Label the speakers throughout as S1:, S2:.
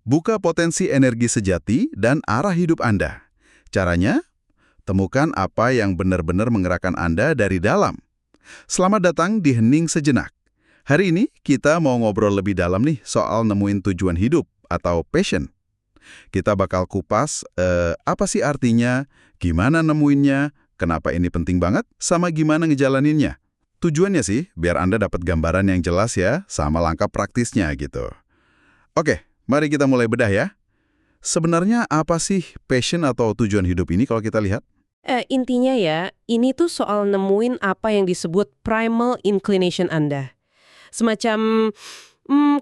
S1: Buka potensi energi sejati dan arah hidup Anda. Caranya, temukan apa yang benar-benar menggerakkan Anda dari dalam. Selamat datang di Hening Sejenak. Hari ini kita mau ngobrol lebih dalam nih soal nemuin tujuan hidup atau passion. Kita bakal kupas apa sih artinya, gimana nemuinnya, kenapa ini penting banget, sama gimana ngejalaninnya. Tujuannya sih biar Anda dapat gambaran yang jelas ya, sama langkah praktisnya gitu. Oke, mari kita mulai bedah ya. Sebenarnya apa sih passion atau tujuan hidup ini kalau kita lihat?
S2: Intinya ya, ini tuh soal nemuin apa yang disebut primal inclination Anda. Semacam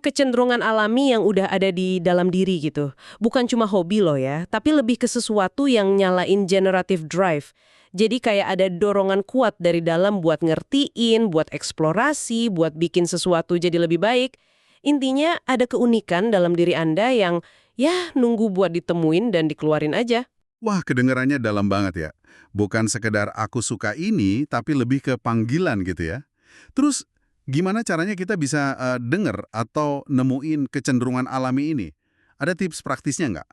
S2: kecenderungan alami yang udah ada di dalam diri gitu. Bukan cuma hobi loh ya, tapi lebih ke sesuatu yang nyalain generative drive. Jadi kayak ada dorongan kuat dari dalam buat ngertiin, buat eksplorasi, buat bikin sesuatu jadi lebih baik. Intinya ada keunikan dalam diri Anda yang ya nunggu buat ditemuin dan dikeluarin aja.
S1: Wah, kedengarannya dalam banget ya. Bukan sekedar aku suka ini, tapi lebih ke panggilan gitu ya. Terus, gimana caranya kita bisa denger atau nemuin kecenderungan alami ini? Ada tips praktisnya nggak?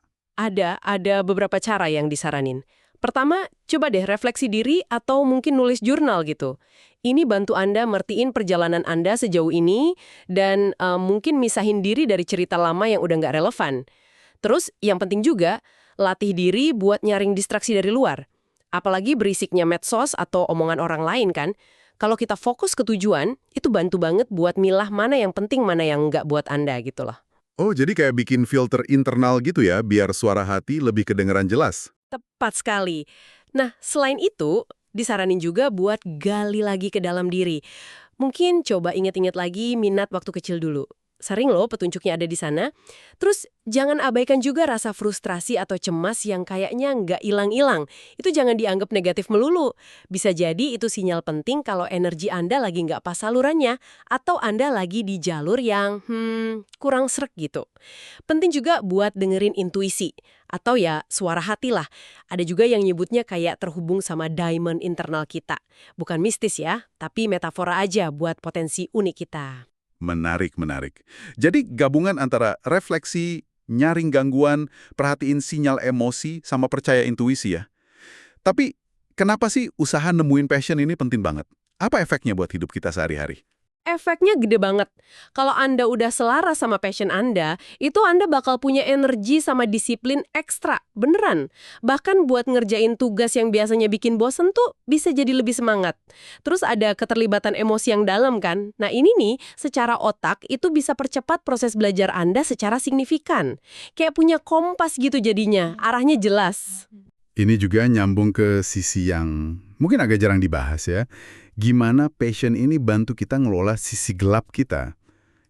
S2: Ada beberapa cara yang disaranin. Pertama, coba deh refleksi diri atau mungkin nulis jurnal gitu. Ini bantu Anda mertiin perjalanan Anda sejauh ini dan mungkin misahin diri dari cerita lama yang udah nggak relevan. Terus, yang penting juga, latih diri buat nyaring distraksi dari luar. Apalagi berisiknya medsos atau omongan orang lain kan. Kalau kita fokus ke tujuan, itu bantu banget buat milah mana yang penting, mana yang nggak buat Anda gitu loh.
S1: Oh, jadi kayak bikin filter internal gitu ya, biar suara hati lebih kedengeran jelas.
S2: Tepat sekali. Nah, selain itu, disaranin juga buat gali lagi ke dalam diri. Mungkin coba inget-inget lagi minat waktu kecil dulu. Sering loh petunjuknya ada di sana. Terus jangan abaikan juga rasa frustrasi atau cemas yang kayaknya nggak hilang-hilang. Itu jangan dianggap negatif melulu. Bisa jadi itu sinyal penting kalau energi Anda lagi nggak pas salurannya atau Anda lagi di jalur yang kurang sreg gitu. Penting juga buat dengerin intuisi atau ya suara hati lah. Ada juga yang nyebutnya kayak terhubung sama diamond internal kita. Bukan mistis ya, tapi metafora aja buat potensi unik kita.
S1: Menarik, menarik. Jadi gabungan antara refleksi, nyaring gangguan, perhatiin sinyal emosi, sama percaya intuisi ya. Tapi kenapa sih usaha nemuin passion ini penting banget? Apa efeknya buat hidup kita sehari-hari?
S2: Efeknya gede banget. Kalau Anda udah selaras sama passion Anda, itu Anda bakal punya energi sama disiplin ekstra, beneran. Bahkan buat ngerjain tugas yang biasanya bikin bosen tuh bisa jadi lebih semangat. Terus ada keterlibatan emosi yang dalam kan. Nah ini nih, secara otak itu bisa percepat proses belajar Anda secara signifikan. Kayak punya kompas gitu jadinya, arahnya jelas.
S1: Ini juga nyambung ke sisi yang mungkin agak jarang dibahas ya. Gimana passion ini bantu kita ngelola sisi gelap kita,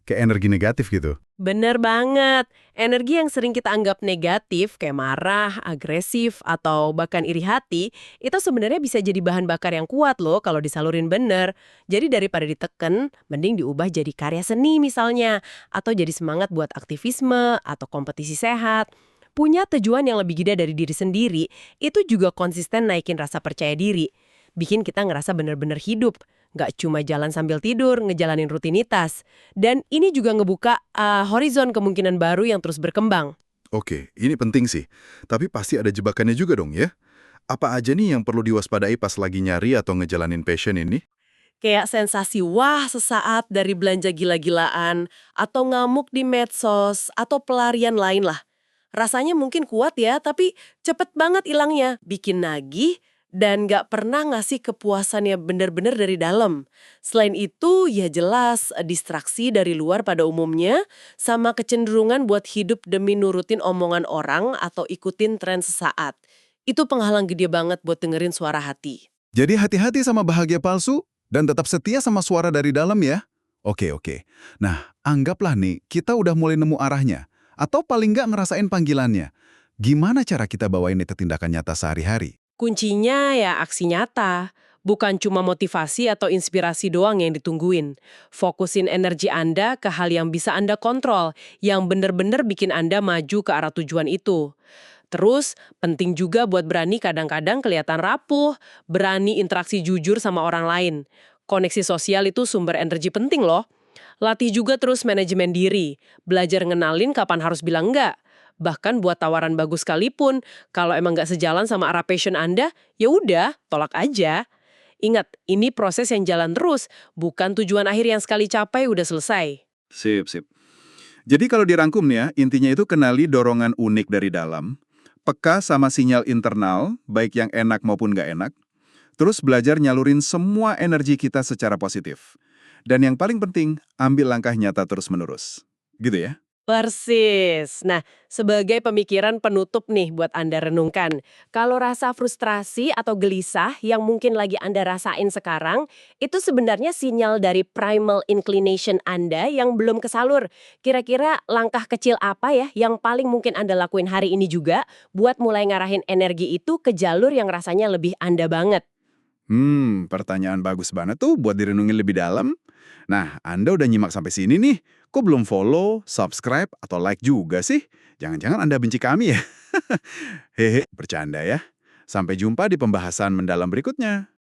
S1: kayak energi negatif gitu.
S2: Bener banget. Energi yang sering kita anggap negatif, kayak marah, agresif, atau bahkan iri hati, itu sebenarnya bisa jadi bahan bakar yang kuat loh kalau disalurin bener. Jadi daripada diteken, mending diubah jadi karya seni misalnya, atau jadi semangat buat aktivisme atau kompetisi sehat. Punya tujuan yang lebih gede dari diri sendiri, itu juga konsisten naikin rasa percaya diri. Bikin kita ngerasa bener-bener hidup. Nggak cuma jalan sambil tidur, ngejalanin rutinitas. Dan ini juga ngebuka horizon kemungkinan baru yang terus berkembang.
S1: Oke, ini penting sih. Tapi pasti ada jebakannya juga dong ya. Apa aja nih yang perlu diwaspadai pas lagi nyari atau ngejalanin passion ini?
S2: Kayak sensasi wah sesaat dari belanja gila-gilaan, atau ngamuk di medsos, atau pelarian lain lah. Rasanya mungkin kuat ya, tapi cepet banget hilangnya. Bikin nagih, dan nggak pernah ngasih kepuasan yang benar-benar dari dalam. Selain itu, ya jelas distraksi dari luar pada umumnya, sama kecenderungan buat hidup demi nurutin omongan orang atau ikutin tren sesaat. Itu penghalang gede banget buat dengerin suara hati.
S1: Jadi hati-hati sama bahagia palsu dan tetap setia sama suara dari dalam ya. Oke. Nah, anggaplah nih kita udah mulai nemu arahnya. Atau paling nggak ngerasain panggilannya. Gimana cara kita bawain itu tindakan nyata sehari-hari?
S2: Kuncinya ya aksi nyata, bukan cuma motivasi atau inspirasi doang yang ditungguin. Fokusin energi Anda ke hal yang bisa Anda kontrol, yang benar-benar bikin Anda maju ke arah tujuan itu. Terus, penting juga buat berani kadang-kadang kelihatan rapuh, berani interaksi jujur sama orang lain. Koneksi sosial itu sumber energi penting loh. Latih juga terus manajemen diri, belajar ngenalin kapan harus bilang enggak. Bahkan buat tawaran bagus sekalipun, kalau emang nggak sejalan sama arah passion Anda, ya udah, tolak aja. Ingat, ini proses yang jalan terus, bukan tujuan akhir yang sekali capai udah selesai.
S3: Sip, sip. Jadi kalau dirangkum nih ya, intinya itu kenali dorongan unik dari dalam, peka sama sinyal internal, baik yang enak maupun nggak enak, terus belajar nyalurin semua energi kita secara positif. Dan yang paling penting, ambil langkah nyata terus-menerus. Gitu ya?
S2: Persis. Nah, sebagai pemikiran penutup nih buat Anda renungkan. Kalau rasa frustrasi atau gelisah yang mungkin lagi Anda rasain sekarang, itu sebenarnya sinyal dari primal inclination Anda yang belum kesalur. Kira-kira langkah kecil apa ya yang paling mungkin Anda lakuin hari ini juga buat mulai ngarahin energi itu ke jalur yang rasanya lebih Anda banget?
S3: Pertanyaan bagus banget tuh buat direnungin lebih dalam. Nah, Anda udah nyimak sampai sini nih. Kok belum follow, subscribe, atau like juga sih? Jangan-jangan Anda benci kami ya? Hehe, bercanda ya. Sampai jumpa di pembahasan mendalam berikutnya.